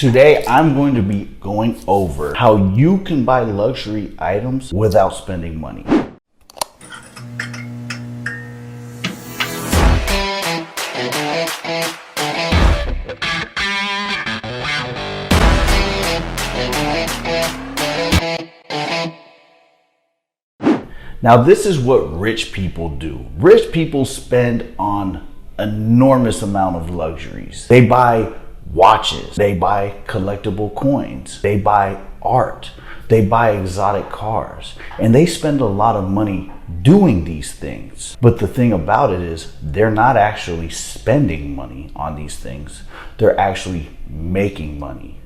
Today, I'm going to be going over how you can buy luxury items without spending money. Now, this is what rich people do. Rich people spend on enormous amount of luxuries. They buy watches, they buy collectible coins, they buy art, they buy exotic cars, and they spend a lot of money doing these things. But the thing about it is they're not actually spending money on these things. They're actually making money.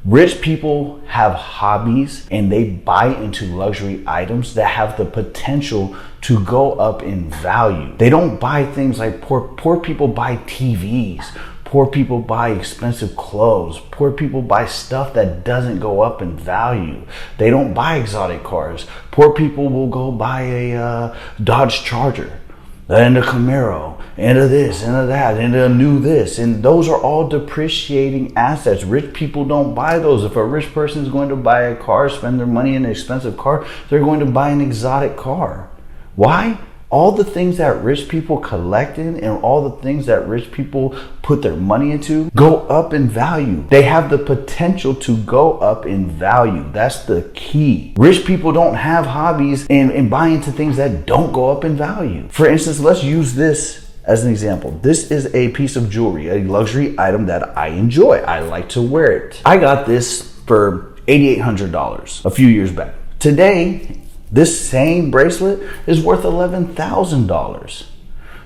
Rich people have hobbies and they buy into luxury items that have the potential to go up in value. They don't buy things like poor people buy TVs. Poor people buy expensive clothes. Poor people buy stuff that doesn't go up in value. They don't buy exotic cars. Poor people will go buy a Dodge Charger and a Camaro and a this and a that and a new this. And those are all depreciating assets. Rich people don't buy those. If a rich person is going to buy a car, spend their money in an expensive car, they're going to buy an exotic car. Why? All the things that rich people collect in and all the things that rich people put their money into go up in value. They have the potential to go up in value. That's the key. Rich people don't have hobbies and buy into things that don't go up in value. For instance, let's use this as an example. This is a piece of jewelry, a luxury item that I enjoy. I like to wear it. I got this for $8,800 a few years back. Today, this same bracelet is worth $11,000.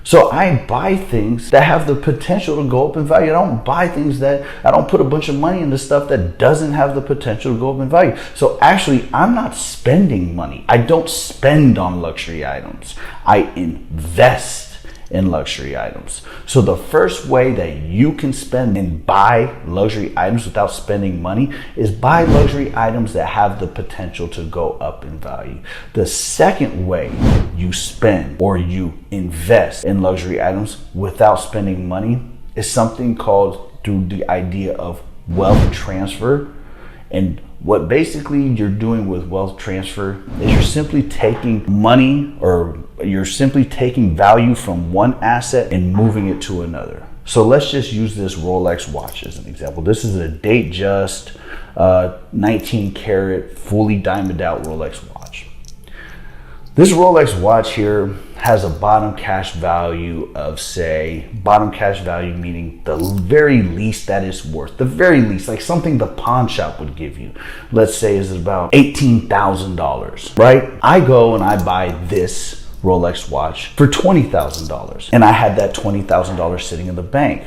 So I buy things that have the potential to go up in value. I don't put a bunch of money into stuff that doesn't have the potential to go up in value. So actually, I'm not spending money. I don't spend on luxury items. I invest in luxury items. So the first way that you can spend and buy luxury items without spending money is buy luxury items that have the potential to go up in value. The second way you spend or you invest in luxury items without spending money is something called through the idea of wealth transfer. And what basically you're doing with wealth transfer is you're simply taking money or you're simply taking value from one asset and moving it to another. So let's just use this Rolex watch as an example. This is a Datejust 19 karat fully diamonded out Rolex watch. This Rolex watch here has a bottom cash value of, say, bottom cash value meaning the very least that it's worth, the very least, like something the pawn shop would give you, let's say is about $18,000, right? I go and I buy this Rolex watch for $20,000 and I had that $20,000 sitting in the bank.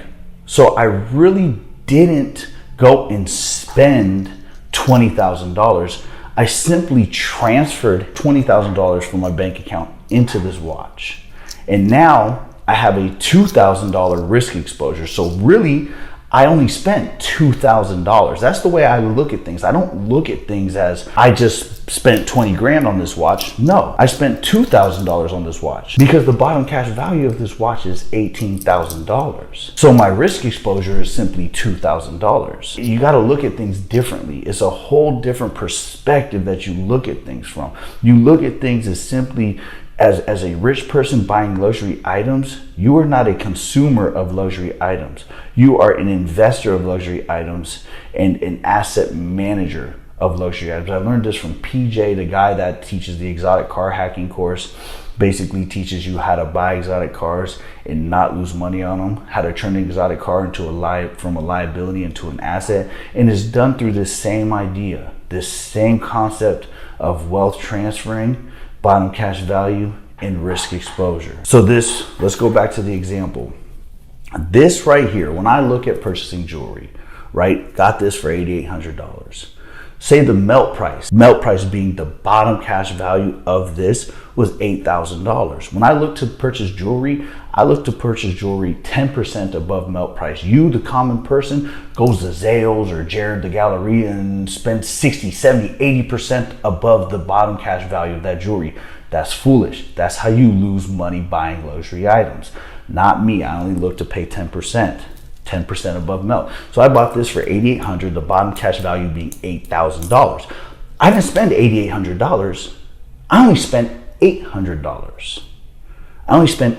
So I really didn't go and spend $20,000. I simply transferred $20,000 from my bank account into this watch. And now I have a $2,000 risk exposure. So really, I only spent $2,000. That's the way I look at things. I don't look at things as I just spent 20 grand on this watch. No, I spent $2,000 on this watch because the bottom cash value of this watch is $18,000. So my risk exposure is simply $2,000. You got to look at things differently. It's a whole different perspective that you look at things from. You look at things as simply as a rich person buying luxury items. You are not a consumer of luxury items. You are an investor of luxury items and an asset manager of luxury items. I learned this from PJ, the guy that teaches the exotic car hacking course. Basically teaches you how to buy exotic cars and not lose money on them, how to turn an exotic car into from a liability into an asset. And it's done through this same idea, this same concept of wealth transferring, bottom cash value, and risk exposure. So let's go back to the example. This right here, when I look at purchasing jewelry, right, got this for $8,800. Say the melt price being the bottom cash value of this was $8,000. When I look to purchase jewelry, I look to purchase jewelry 10% above melt price. You, the common person, goes to Zales or Jared the Galleria and spends 60, 70, 80% above the bottom cash value of that jewelry. That's foolish. That's how you lose money buying luxury items. Not me. I only look to pay 10%. 10% above melt. So I bought this for $8,800, the bottom cash value being $8,000. I didn't spend $8,800. I only spent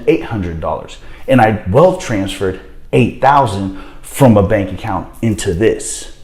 $800. And I wealth transferred $8,000 from a bank account into this.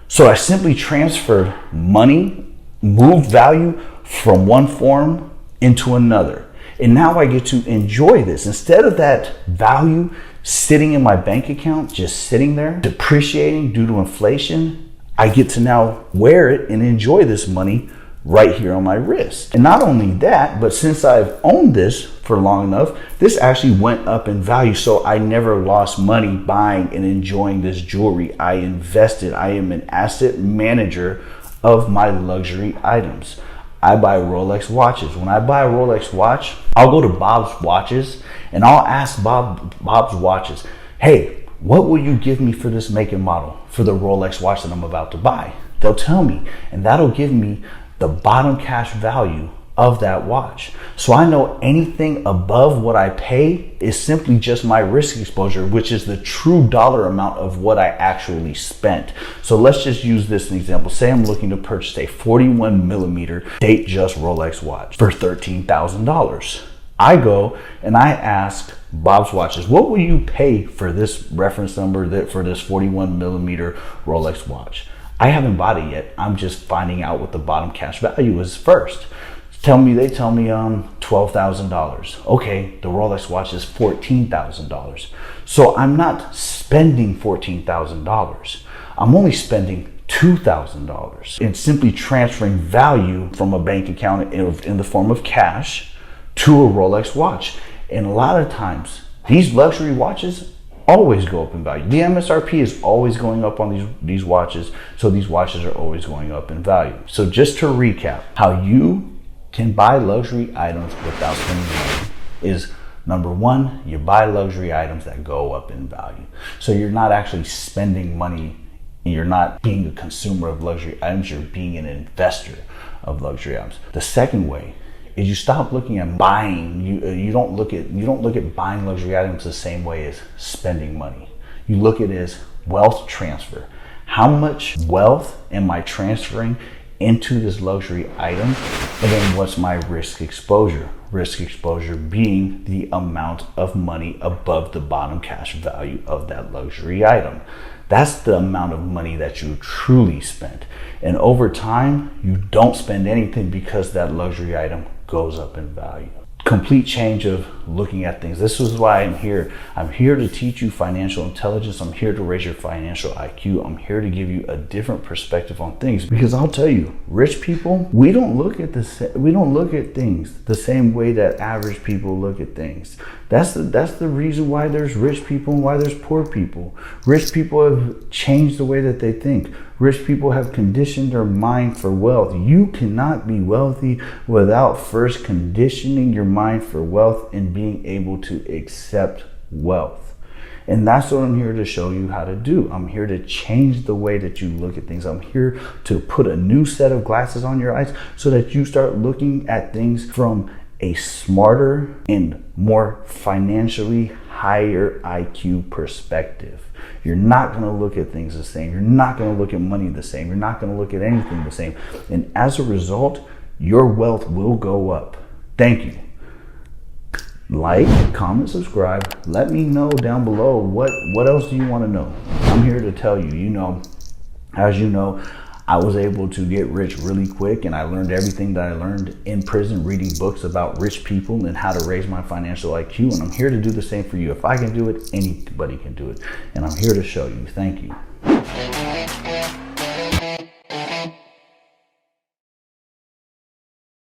So I simply transferred money, moved value from one form into another. And now I get to enjoy this. Instead of that value sitting in my bank account, just sitting there, depreciating due to inflation, I get to now wear it and enjoy this money right here on my wrist. And not only that, but since I've owned this for long enough, this actually went up in value. So I never lost money buying and enjoying this jewelry. I invested. I am an asset manager of my luxury items. I buy Rolex watches. When I buy a Rolex watch, I'll go to Bob's Watches and I'll ask Bob's Watches, hey, what will you give me for this make and model for the Rolex watch that I'm about to buy? They'll tell me, and that'll give me the bottom cash value of that watch. So I know anything above what I pay is simply just my risk exposure, which is the true dollar amount of what I actually spent. So let's just use this as an example. Say I'm looking to purchase a 41 millimeter Datejust Rolex watch for $13,000. I go and I ask Bob's Watches, what will you pay for this reference number for this 41 millimeter Rolex watch? I haven't bought it yet. I'm just finding out what the bottom cash value is first. They tell me $12,000. Okay, the Rolex watch is $14,000. So I'm not spending $14,000. I'm only spending $2,000 in simply transferring value from a bank account in the form of cash to a Rolex watch. And a lot of times, these luxury watches always go up in value. The MSRP is always going up on these watches, so these watches are always going up in value. So just to recap, how you can buy luxury items without spending money is, number one, you buy luxury items that go up in value. So you're not actually spending money, and you're not being a consumer of luxury items, you're being an investor of luxury items. The second way is you stop looking at buying. You don't look at buying luxury items the same way as spending money. You look at it as wealth transfer. How much wealth am I transferring into this luxury item? And then what's my risk exposure? Risk exposure being the amount of money above the bottom cash value of that luxury item. That's the amount of money that you truly spent. And over time, you don't spend anything because that luxury item goes up in value. Complete change of looking at things. This is why I'm here. I'm here to teach you financial intelligence. I'm here to raise your financial IQ. I'm here to give you a different perspective on things, because I'll tell you, rich people, we don't look at things the same way that average people look at things. That's the reason why there's rich people and why there's poor people. Rich people have changed the way that they think. Rich people have conditioned their mind for wealth. You cannot be wealthy without first conditioning your mind for wealth and being able to accept wealth. And that's what I'm here to show you how to do. I'm here to change the way that you look at things. I'm here to put a new set of glasses on your eyes so that you start looking at things from a smarter and more financially higher IQ perspective. You're not going to look at things the same. You're not going to look at money the same. You're not going to look at anything the same. And as a result, your wealth will go up. Thank you. Like, comment, subscribe. Let me know down below what else do you want to know. I'm here to tell you, as you know, I was able to get rich really quick, and I learned everything that I learned in prison reading books about rich people and how to raise my financial IQ. And I'm here to do the same for you. If I can do it, anybody can do it. And I'm here to show you. Thank you.